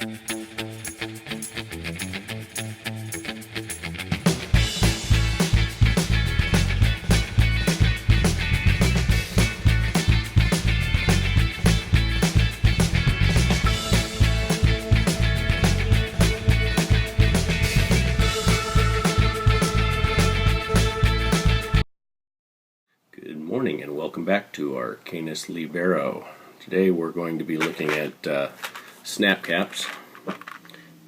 Good morning and welcome back to ArcanusLibero. Today we're going to be looking at snap caps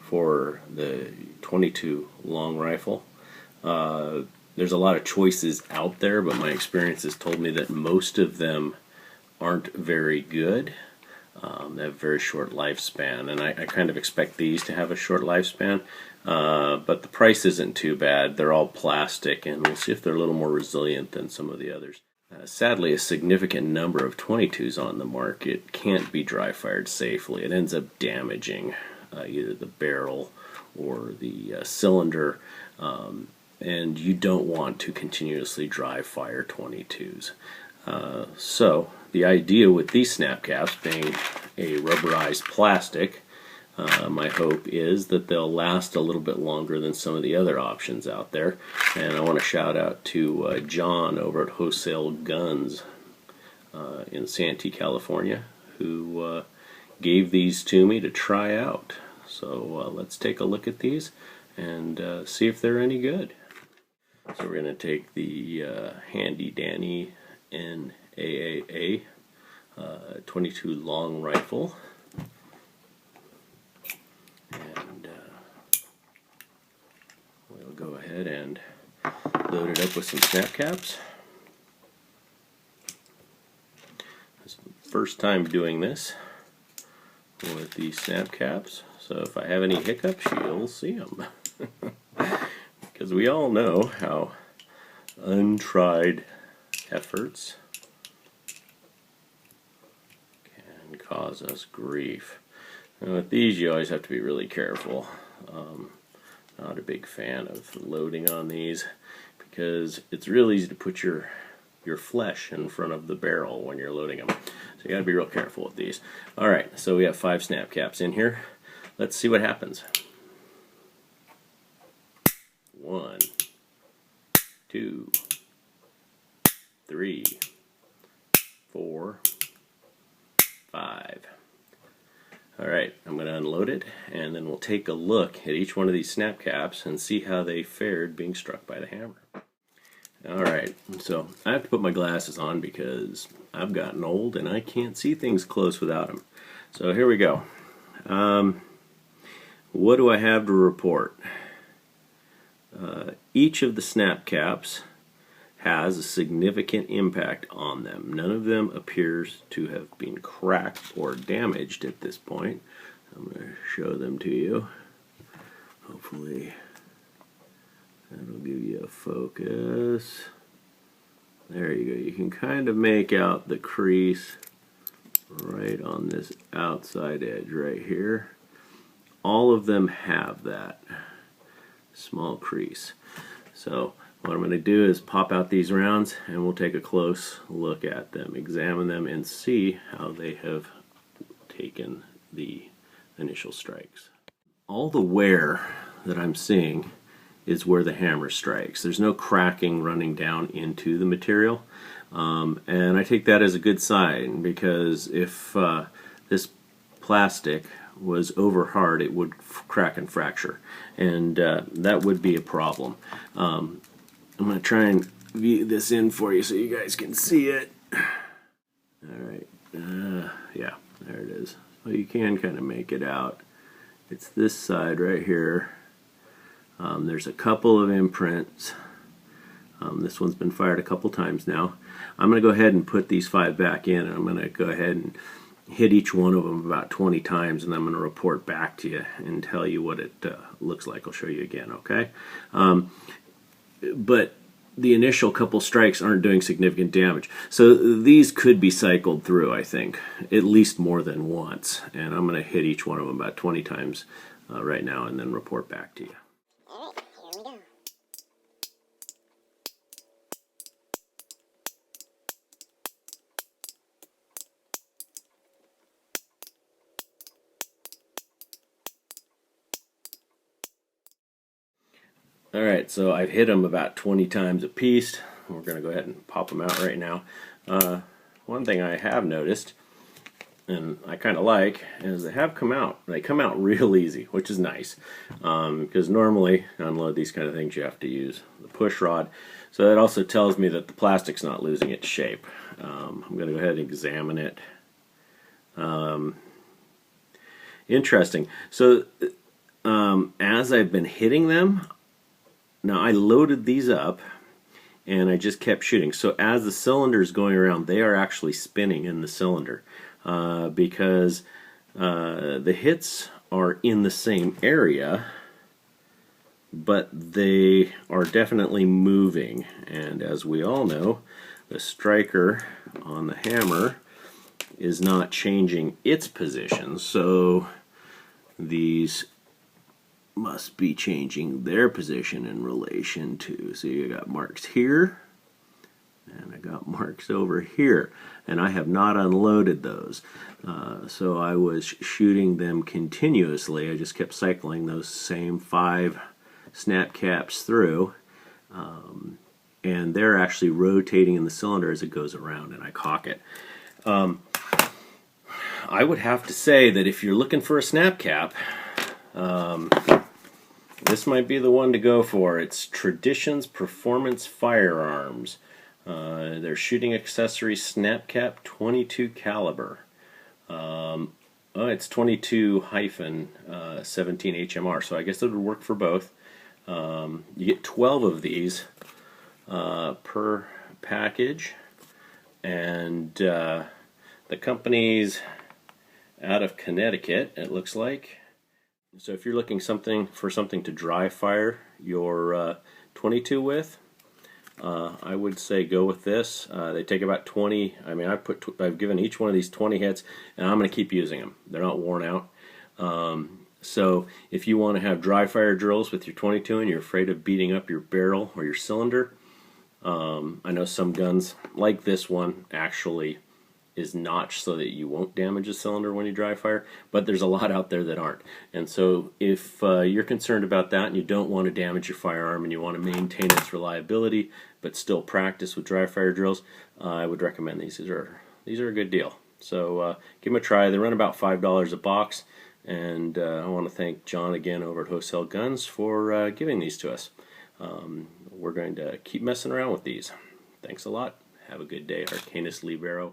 for the 22 long rifle. There's a lot of choices out there, but my experience has told me that most of them aren't very good. They have a very short lifespan, and I kind of expect these to have a short lifespan, but the price isn't too bad. They're all plastic, and we'll see if they're a little more resilient than some of the others. Sadly, a significant number of 22s on the market can't be dry fired safely. It ends up damaging either the barrel or the cylinder, and you don't want to continuously dry fire 22s. So the idea with these snap caps being a rubberized plastic, my hope is that they'll last a little bit longer than some of the other options out there. And I want to shout out to John over at Wholesale Guns in Santee, California, who gave these to me to try out. So let's take a look at these and see if they're any good. So we're going to take the handy dandy NAAA 22 long rifle, and we'll go ahead and load it up with some snap caps. This is the first time doing this with these snap caps, so if I have any hiccups, you'll see them. Because we all know how untried efforts can cause us grief. And with these, you always have to be really careful. Not a big fan of loading on these because it's real easy to put your flesh in front of the barrel when you're loading them. So you got to be real careful with these. Alright, so we have 5 snap caps in here. Let's see what happens. 1, 2, 3, 4, 5. Alright, I'm going to unload it, and then we'll take a look at each one of these snap caps and see how they fared being struck by the hammer. Alright, so I have to put my glasses on because I've gotten old and I can't see things close without them. So here we go. What do I have to report? Each of the snap caps has a significant impact on them. None of them appears to have been cracked or damaged at this point. I'm going to show them to you. Hopefully that'll give you a focus. There you go. You can kind of make out the crease right on this outside edge right here. All of them have that small crease. So what I'm going to do is pop out these rounds and we'll take a close look at them, examine them, and see how they have taken the initial strikes. All the wear that I'm seeing is where the hammer strikes. There's no cracking running down into the material, and I take that as a good sign, because if this plastic was over hard, it would crack and fracture, and that would be a problem. I'm going to try and view this in for you so you guys can see it. Alright, yeah, there it is. So you can kind of make it out. It's this side right here. There's a couple of imprints. This one's been fired a couple times now. I'm going to go ahead and put these 5 back in, and I'm going to go ahead and hit each one of them about 20 times, and I'm going to report back to you and tell you what it looks like. I'll show you again, okay? But the initial couple strikes aren't doing significant damage. So these could be cycled through, I think, at least more than once. And I'm going to hit each one of them about 20 times right now and then report back to you. Alright, here we go. Alright, so I've hit them about 20 times a piece. We're going to go ahead and pop them out right now. One thing I have noticed, and I kind of like, is they have come out. They come out real easy, which is nice. Because normally, to unload these kind of things, you have to use the push rod. So that also tells me that the plastic's not losing its shape. I'm going to go ahead and examine it. Interesting. So, as I've been hitting them, now I loaded these up and I just kept shooting. So as the cylinder is going around, they are actually spinning in the cylinder because the hits are in the same area, but they are definitely moving. And as we all know, the striker on the hammer is not changing its position, so these must be changing their position in relation to, so you got marks here and I got marks over here, and I have not unloaded those, so I was shooting them continuously. I just kept cycling those same 5 snap caps through, and they're actually rotating in the cylinder as it goes around, and I cock it. I would have to say that if you're looking for a snap cap, this might be the one to go for. It's Traditions Performance Firearms. Their shooting accessory snap cap 22 caliber. It's 22-17 HMR, so I guess it would work for both. You get 12 of these per package, and the company's out of Connecticut, it looks like. So if you're looking for something to dry fire your 22 with, I would say go with this. They take about 20. I mean, I've given each one of these 20 hits, and I'm going to keep using them. They're not worn out. So if you want to have dry fire drills with your 22 and you're afraid of beating up your barrel or your cylinder, I know some guns like this one actually is notched so that you won't damage the cylinder when you dry fire, but there's a lot out there that aren't. And so if you're concerned about that and you don't want to damage your firearm and you want to maintain its reliability but still practice with dry fire drills, I would recommend these. These are a good deal. So give them a try. They run about $5 a box, and I want to thank John again over at Wholesale Guns for giving these to us. We're going to keep messing around with these. Thanks a lot. Have a good day. ArcanusLibero.